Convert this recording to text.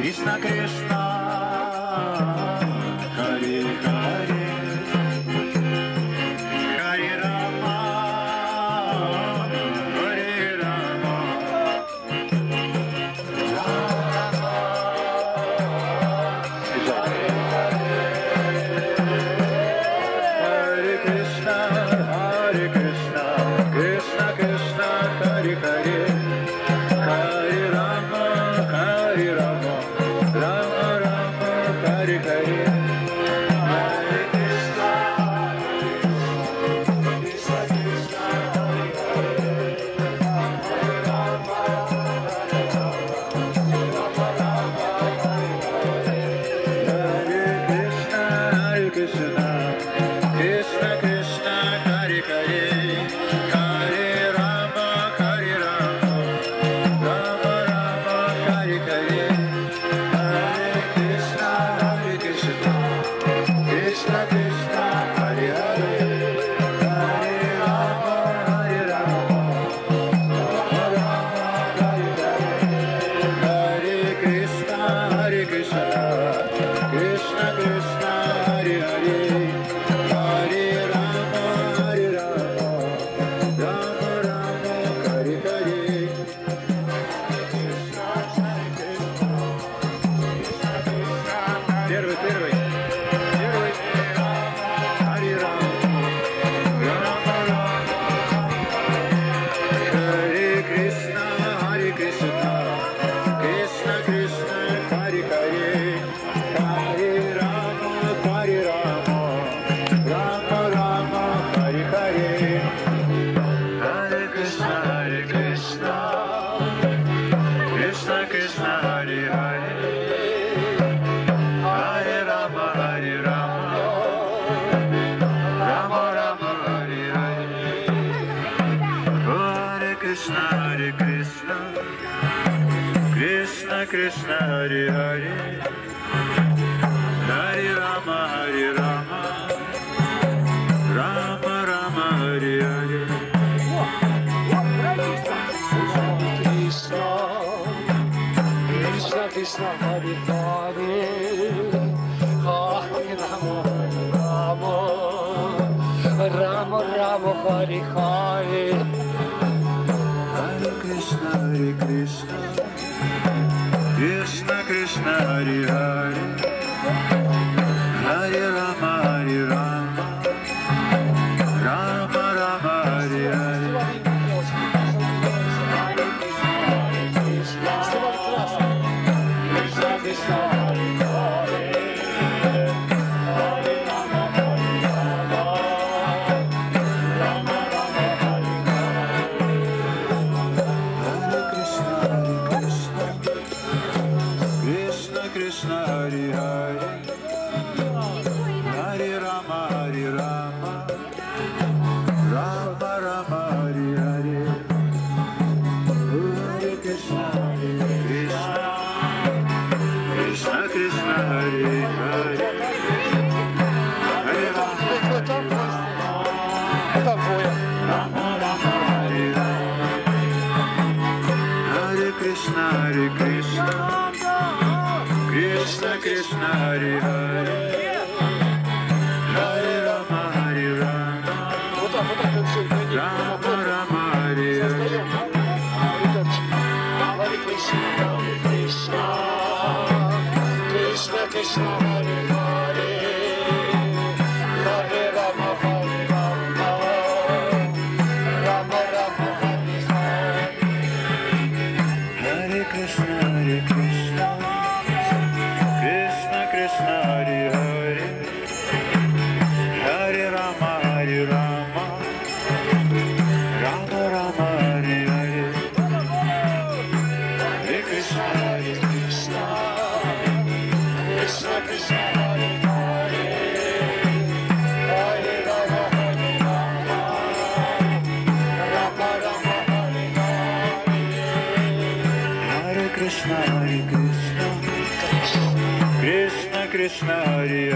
Krishna Krishna, Hare Hare, Hare Rama, Hare Rama, Hare Krishna, Hare Krishna, Krishna Krishna, Hare Hare, Hare Rama, Hare Rama, Rama Rama, Hare Hare, Hare Krishna, Krishna Krishna, Hare Hare, Hare Rama, Hare Krishna, Hare Krishna, Krishna Krishna, Hare Hare, Hare Rama, Hare Rama, Rama Rama, Hare Hare, Hare Krishna, Hare Krishna, Krishna Krishna, Hare Hare, Hare Rama, Hare Rama, Rama Rama, Hare Hare, Hare Krishna, Hare Krishna, Krishna Krishna, Hare Hare, Hare Rama, Hare Rama, Rama Rama, Hare Hare. Первый. Харе Рама, Рама Рама, Харе Кришна, Харе Кришна, Кришна Кришна, Харе Харе, Харе Рама, Рама Рама, Харе Харе, Харе Кришна, Кришна Кришна, Харе Харе, Харе Рама, Рама Рама, Харе Харе, Харе Кришна, Кришна Кришна, Харе Харе, Харе Рама, Рама Рама, Харе Харе. Krishna Krishna Hare Hare, Hare Rama, Rama Rama, Hare Hare, Hare Krishna, Krishna Krishna, Hare Hare, Hare Rama, Rama Rama, Hare Hare. Krishna Krishna Hare Hare, Hare Rama, Rama Rama, Hare Hare. Hare Krishna, Krishna Krishna, Hare Hare, Hare Rama, Rama Rama, Hare Hare. Hare Krishna, Krishna Krishna, Hare Hare, Hare Rama, Rama Rama, Hare Hare. Hare Krishna, Krishna Krishna, Hare Hare, Hare Rama, Rama Rama, Hare Hare. Hare Krishna, Krishna Krishna, Hare Hare, Hare Rama, Rama Rama, Hare Hare. Hare Krishna, Krishna Krishna, Hare Hare, Hare Rama, Rama Rama, Hare Hare. Hare Krishna, Krishna Krishna, Hare Hare, Hare Rama, Rama Rama, Hare Hare. Hare Krishna, Krishna Krishna, Hare